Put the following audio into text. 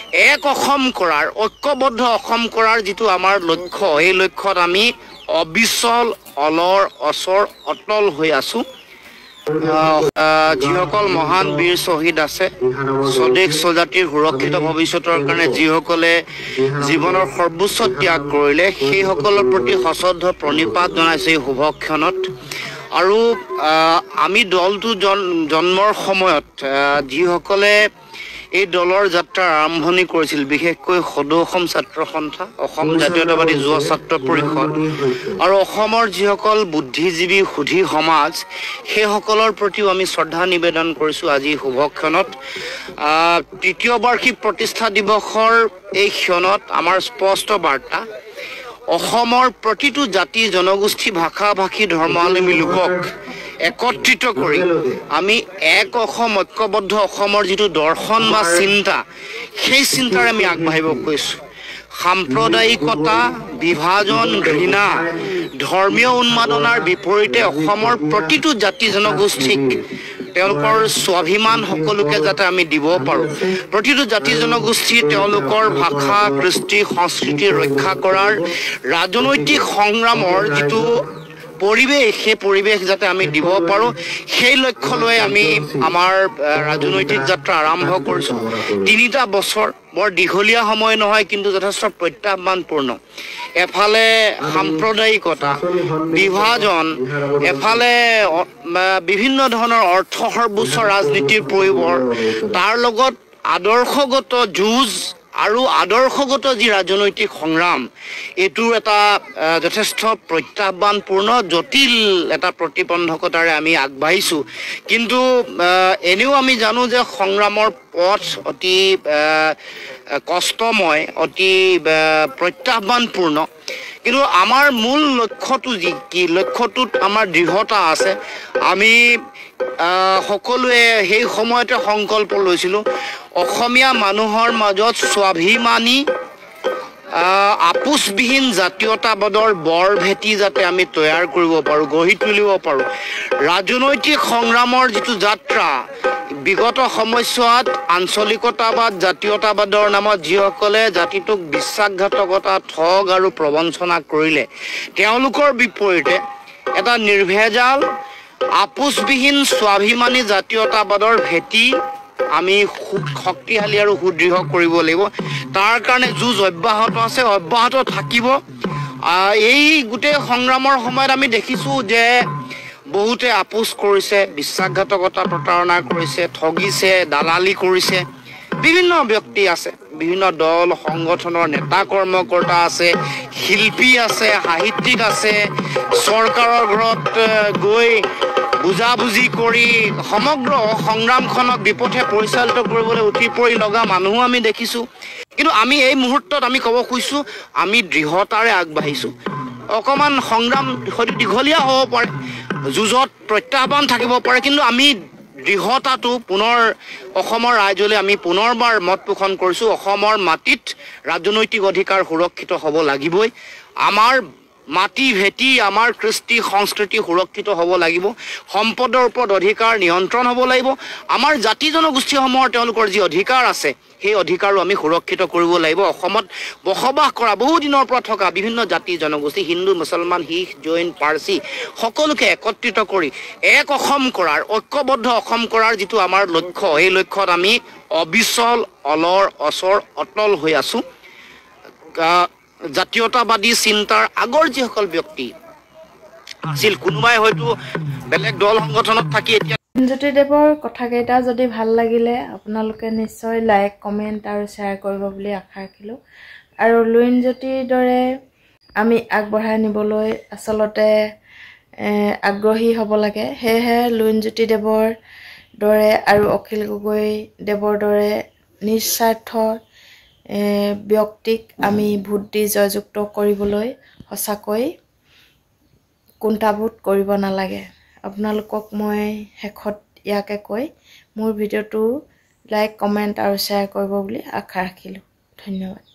এক অসম কৰাৰ ঐক্যবদ্ধ অসম কৰাৰ যিটো আমাৰ লক্ষ্য এই লক্ষ্যত আমি অবিচল অলৰ অচৰ অটল হৈ আছো যিসকল মহান বীৰ শ্বহীদ আছে স্বদেশ স্বজাতিৰ সুৰক্ষিত ভৱিষ্যতৰ কাৰণে যিসকলে জীৱনৰ সৰ্বোচ্চ ত্যাগ কৰিলে সেইসকলৰ প্ৰতি সশ্ৰদ্ধ প্ৰণিপাত জনাইছে এই শুভক্ষণত আৰু আমি দলটো জন্মৰ সময়ত যিসকলে এই দলৰ যাত্ৰা আৰম্ভণি কৰিছিল বিশেষকৈ সদৌ অসম ছাত্ৰ সন্থা অসম জাতীয়তাবাদী যুৱ ছাত্ৰ পৰিষদ আৰু অসমৰ যিসকল বুদ্ধিজীৱী সুধী সমাজ সেইসকলৰ প্ৰতিও আমি শ্ৰদ্ধা নিবেদন কৰিছোঁ আজি শুভক্ষণত তৃতীয় বাৰ্ষিক প্ৰতিষ্ঠা দিৱসৰ এই ক্ষণত আমাৰ স্পষ্ট বাৰ্তা অসমৰ প্ৰতিটো জাতি জনগোষ্ঠী ভাষা ভাষী ধৰ্মাৱলম্বী লোকক একত্ৰিত কৰি আমি এক অসম ঐক্যবদ্ধ অসমৰ যিটো দৰ্শন বা চিন্তা সেই চিন্তাৰে আমি আগবাঢ়িব কৈছোঁ সাম্প্ৰদায়িকতা বিভাজন ঘৃণা ধৰ্মীয় উন্মাদনাৰ বিপৰীতে অসমৰ প্ৰতিটো জাতি জনগোষ্ঠীক তেওঁলোকৰ স্বাভিমান সকলোকে যাতে আমি দিব পাৰোঁ প্ৰতিটো জাতি জনগোষ্ঠী তেওঁলোকৰ ভাষা কৃষ্টি সংস্কৃতি ৰক্ষা কৰাৰ ৰাজনৈতিক সংগ্ৰামৰ যিটো পৰিৱেশ সেই পৰিৱেশ যাতে আমি দিব পাৰোঁ সেই লক্ষ্য লৈ আমি আমাৰ ৰাজনৈতিক যাত্ৰা আৰম্ভ কৰিছোঁ ৩টা বছৰ বৰ দীঘলীয়া সময় নহয় কিন্তু যথেষ্ট প্ৰত্যাহ্বানপূৰ্ণ এফালে সাম্প্ৰদায়িকতা বিভাজন এফালে বিভিন্ন ধৰণৰ অৰ্থ সৰ্বোচ্চ ৰাজনীতিৰ প্ৰয়োগ তাৰ লগত আদৰ্শগত যুঁজ আৰু আদৰ্শগত যি ৰাজনৈতিক সংগ্ৰাম এইটোৰ এটা যথেষ্ট প্ৰত্যাহ্বানপূৰ্ণ জটিল এটা প্ৰতিবন্ধকতাৰে আমি আগবাঢ়িছোঁ কিন্তু এনেও আমি জানো যে সংগ্ৰামৰ পথ অতি কষ্টময় অতি প্ৰত্যাহ্বানপূৰ্ণ কিন্তু আমাৰ মূল লক্ষ্যটো কি লক্ষ্যটোত আমাৰ দৃঢ়তা আছে আমি সকলোৱে সেই সময়তে সংকল্প লৈছিলোঁ অসমীয়া মানুহৰ মাজত স্বাভিমানী আপোচবিহীন জাতীয়তাবাদৰ বৰ ভেটি যাতে আমি তৈয়াৰ কৰিব পাৰোঁ গঢ়ি তুলিব পাৰোঁ ৰাজনৈতিক সংগ্ৰামৰ যিটো যাত্ৰা বিগত সময়ছোৱাত আঞ্চলিকতাবাদ জাতীয়তাবাদৰ নামত যিসকলে জাতিটোক বিশ্বাসঘাতকতা ঠগ আৰু প্ৰবঞ্চনা কৰিলে তেওঁলোকৰ বিপৰীতে এটা নিৰ্ভেজাল আপোচবিহীন স্বাভিমানী জাতীয়তাবাদৰ ভেটি আমি শক্তিশালী আৰু সুদৃঢ় কৰিব লাগিব তাৰ কাৰণে যুঁজ অব্যাহত আছে অব্যাহত থাকিব এই গোটেই সংগ্ৰামৰ সময়ত আমি দেখিছোঁ যে বহুতে আপোচ কৰিছে বিশ্বাসঘাতকতা প্ৰতাৰণা কৰিছে ঠগিছে দালালি কৰিছে বিভিন্ন ব্যক্তি আছে বিভিন্ন দল সংগঠনৰ নেতা কৰ্মকৰ্তা আছে শিল্পী আছে সাহিত্যিক আছে চৰকাৰৰ ঘৰত গৈ বুজাবুজি কৰি সমগ্ৰ সংগ্ৰামখনক বিপথে পৰিচালিত কৰিবলৈ উঠি পৰি লগা মানুহো আমি দেখিছোঁ কিন্তু আমি এই মুহূৰ্তত আমি ক'ব খুজিছোঁ আমি দৃঢ়তাৰে আগবাঢ়িছোঁ অকণমান সংগ্ৰাম হয়তো দীঘলীয়া হ'ব পাৰে যুঁজত প্ৰত্যাহ্বান থাকিব পাৰে কিন্তু আমি দৃঢ়তাটো পুনৰ অসমৰ ৰাইজলৈ আমি পুনৰবাৰ মত পোষণ কৰিছোঁ অসমৰ মাটিত ৰাজনৈতিক অধিকাৰ সুৰক্ষিত হ'ব লাগিবই আমাৰ মাটি ভেটি আমাৰ কৃষ্টি সংস্কৃতি সুৰক্ষিত হ'ব লাগিব সম্পদৰ ওপৰত অধিকাৰ নিয়ন্ত্ৰণ হ'ব লাগিব আমাৰ জাতি জনগোষ্ঠীসমূহৰ তেওঁলোকৰ যি অধিকাৰ আছে সেই অধিকাৰো আমি সুৰক্ষিত কৰিব লাগিব অসমত বসবাস কৰা বহু দিনৰ পৰা থকা বিভিন্ন জাতি জনগোষ্ঠী হিন্দু মুছলমান শিখ জৈন পাৰ্চী সকলোকে একত্ৰিত কৰি এক অসম কৰাৰ ঐক্যবদ্ধ অসম কৰাৰ যিটো আমাৰ লক্ষ্য এই লক্ষ্যত আমি অবিচল অলৰ অচৰ অটল হৈ আছোঁ জাতীয়তাবাদী চিন্তাৰ আগৰ যিসকল ব্যক্তি আছিল কোনোবাই হয়তো বেলেগ দল সংগঠনত থাকি এতিয়া লুইনজ্যোতিদেৱৰ কথাকেইটা যদি ভাল লাগিলে আপোনালোকে নিশ্চয় লাইক কমেণ্ট আৰু শ্বেয়াৰ কৰিব বুলি আশা ৰাখিলোঁ আৰু লুইনজ্যোতিৰ দৰে আমি আগবঢ়াই নিবলৈ আচলতে আগ্ৰহী হ'ব লাগে সেয়েহে লুইনজ্যোতিদেৱৰ দৰে আৰু অখিল গগৈ দেৱৰ দৰে নিস্বাৰ্থ ব্যক্তিক আমি ভোট দি জয়যুক্ত কৰিবলৈ সঁচাকৈ কুণ্ঠাবোধ কৰিব নালাগে আপোনালোকক মই শেষত ইয়াকে কৈ মোৰ ভিডিঅ'টো লাইক কমেণ্ট আৰু শ্বেয়াৰ কৰিব বুলি আশা ৰাখিলোঁ ধন্যবাদ